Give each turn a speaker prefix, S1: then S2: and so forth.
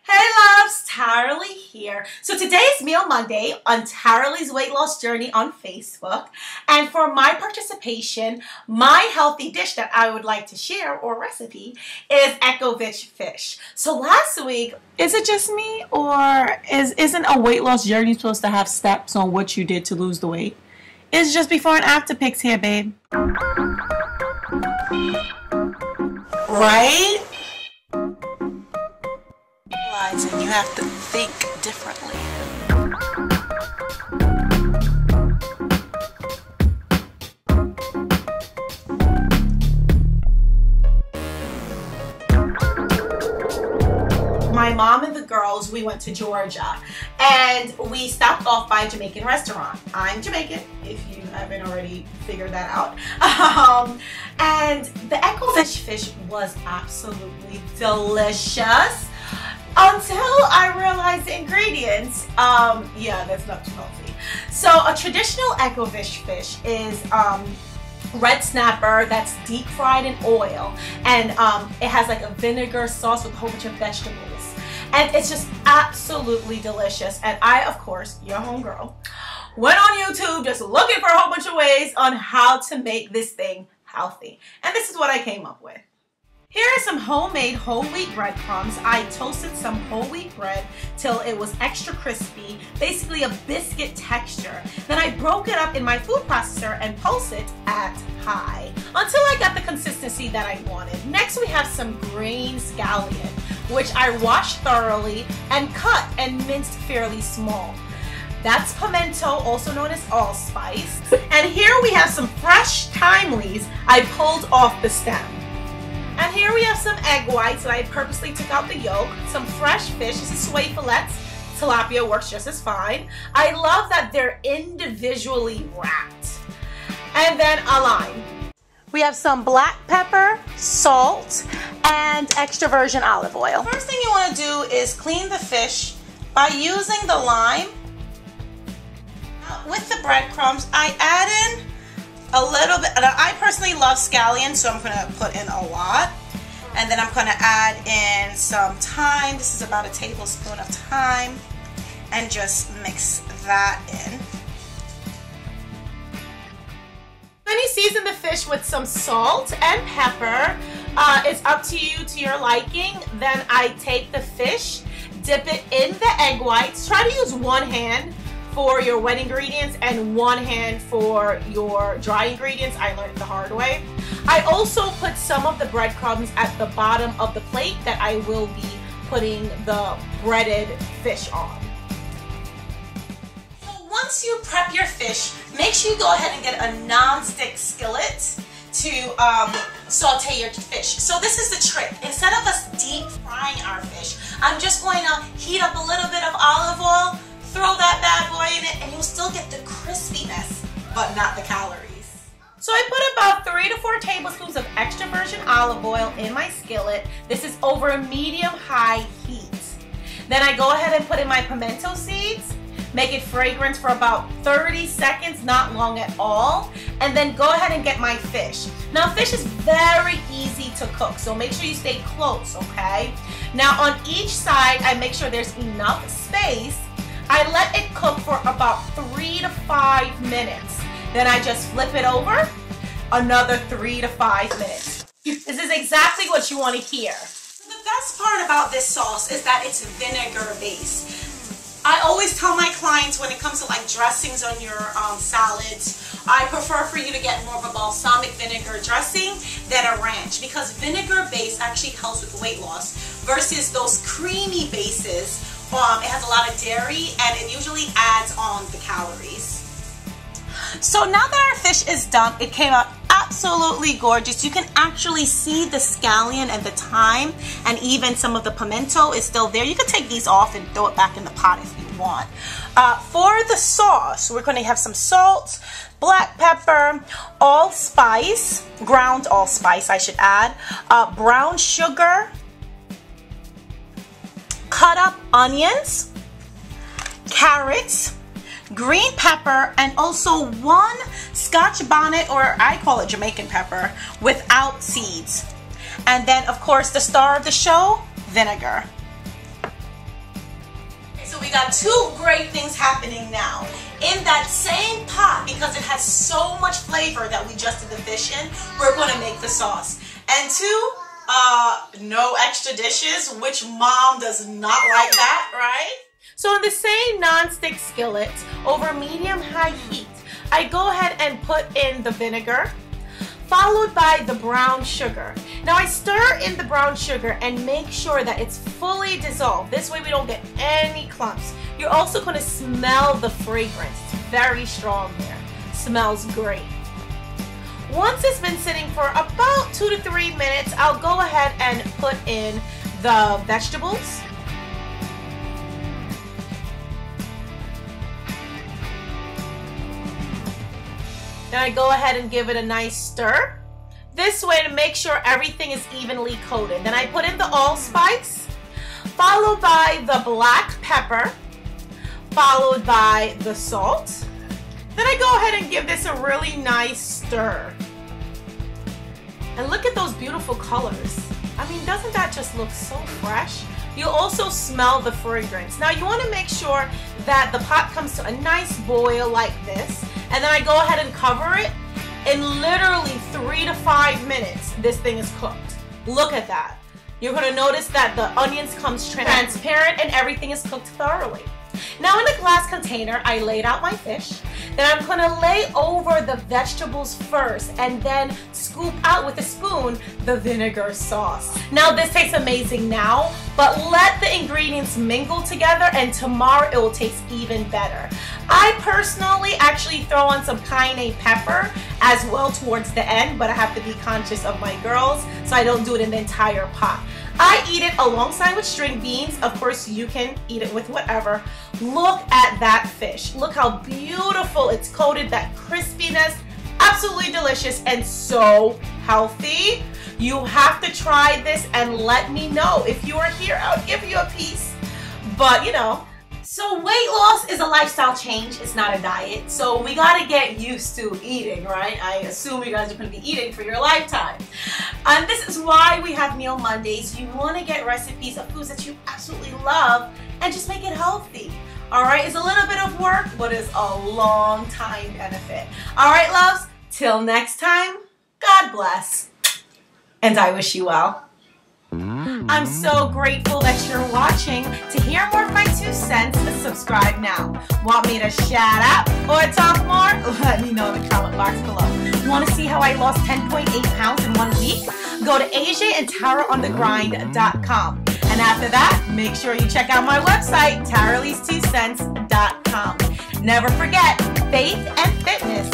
S1: Hey loves, Tara Lee here. So today is Meal Monday on Tara Lee's Weight Loss Journey on Facebook. And for my participation, my healthy dish that I would like to share or recipe is Escovitch fish. So last week,
S2: Is it just me, or isn't a weight loss journey supposed to have steps on what you did to lose the weight? It's just before and after pics here, babe.
S1: right?
S2: And you have to think differently.
S1: My mom and the girls, we went to Georgia and we stopped off by a Jamaican restaurant. I'm Jamaican, if you haven't already figured that out. And the Escovitch fish was absolutely delicious until I realized the ingredients. Yeah, that's not too healthy. So a traditional Escovitch fish is red snapper that's deep fried in oil, and it has like a vinegar sauce with a whole bunch of vegetables, and it's just absolutely delicious. And I, of course, your homegirl, went on YouTube just looking for a whole bunch of ways on how to make this thing healthy, and this is what I came up with. Here are some homemade whole wheat breadcrumbs. I toasted some whole wheat bread till it was extra crispy, basically a biscuit texture. Then I broke it up in my food processor and pulsed it at high until I got the consistency that I wanted. Next we have some green scallion, which I washed thoroughly and cut and minced fairly small. That's pimento, also known as allspice. And here we have some fresh thyme leaves I pulled off the stem. And here we have some egg whites that I purposely took out the yolk, some fresh fish, this is suet fillets, tilapia works just as fine. I love that they're individually wrapped. And then a lime. We have some black pepper, salt, and extra virgin olive oil. First thing you want to do is clean the fish by using the lime. With the breadcrumbs, I add in a little bit. I personally love scallion, so I'm going to put in a lot. And then I'm going to add in some thyme. This is about a tablespoon of thyme. And just mix that in. Then you season the fish with some salt and pepper. It's up to you, to your liking. Then I take the fish, dip it in the egg whites. Try to use one hand for your wet ingredients and one hand for your dry ingredients. I learned the hard way. I also put some of the breadcrumbs at the bottom of the plate that I will be putting the breaded fish on. So once you prep your fish, make sure you go ahead and get a non-stick skillet to saute your fish. So this is the trick. Instead of us deep frying our fish, I'm just going to heat up a little bit of olive oil, throw that bad boy in it, and you'll still get the crispiness, but not the calories. So I put about 3 to 4 tablespoons of extra virgin olive oil in my skillet. This is over a medium-high heat. Then I go ahead and put in my pimento seeds, make it fragrant for about 30 seconds, not long at all, and then go ahead and get my fish. Now fish is very easy to cook, so make sure you stay close, okay? Now on each side, I make sure there's enough space. I let it cook for about 3 to 5 minutes. Then I just flip it over, another 3 to 5 minutes. This is exactly what you want to hear. The best part about this sauce is that it's vinegar based. I always tell my clients when it comes to like dressings on your salads, I prefer for you to get more of a balsamic vinegar dressing than a ranch, because vinegar base actually helps with weight loss versus those creamy bases. It has a lot of dairy and it usually adds on the calories. So now that our fish is done, it came out absolutely gorgeous. You can actually see the scallion and the thyme, and even some of the pimento is still there. You can take these off and throw it back in the pot if you want. For the sauce, we're going to have some salt, black pepper, allspice, ground allspice I should add, brown sugar, cut up onions, carrots, green pepper, and also 1 Scotch bonnet, or I call it Jamaican pepper, without seeds. And then, of course, the star of the show, vinegar. we got two great things happening now. In that same pot, because it has so much flavor that we just did the fish in, we're going to make the sauce. And two, no extra dishes, which mom does not like that, right?
S2: So in the same non-stick skillet, over medium-high heat, I go ahead and put in the vinegar, followed by the brown sugar. Now I stir in the brown sugar and make sure that it's fully dissolved. This way we don't get any clumps. You're also going to smell the fragrance. It's very strong there. Smells great. Once it's been sitting for about 2 to 3 minutes, I'll go ahead and put in the vegetables. Then I go ahead and give it a nice stir. This way to make sure everything is evenly coated. Then I put in the allspice, followed by the black pepper, followed by the salt. Then I go ahead and give this a really nice stir. And look at those beautiful colors. I mean, doesn't that just look so fresh? You'll also smell the fragrance. Now you want to make sure that the pot comes to a nice boil like this. And then I go ahead and cover it. In literally 3 to 5 minutes, this thing is cooked. Look at that. You're going to notice that the onions comes transparent and everything is cooked thoroughly. Now in a glass container, I laid out my fish. Then I'm going to lay over the vegetables first and then scoop out with a spoon the vinegar sauce. Now this tastes amazing now, but let the ingredients mingle together and tomorrow it will taste even better. I personally actually throw on some cayenne pepper as well towards the end, but I have to be conscious of my girls, so I don't do it in the entire pot. I eat it alongside with string beans. Of course, you can eat it with whatever. Look at that fish. Look how beautiful it's coated, that crispiness. Absolutely delicious and so healthy. You have to try this and let me know. If you are here, I'll give you a piece. But, you know.
S1: So weight loss is a lifestyle change, it's not a diet. So we gotta get used to eating, right? I assume you guys are gonna be eating for your lifetime. And this is why we have Meal Mondays. You wanna get recipes of foods that you absolutely love and just make it healthy. All right, it's a little bit of work, but it's a long time benefit. All right, loves, till next time, God bless. And I wish you well.
S2: I'm so grateful that you're watching. To hear more of my 2 cents, subscribe now. Want me to shout out or talk more? Let me know in the comment box below. Want to see how I lost 10.8 pounds in 1 week? Go to AJandTaraOnTheGrind.com. And after that, make sure you check out my website, TaraLee's2cents.com. Never forget, faith and fitness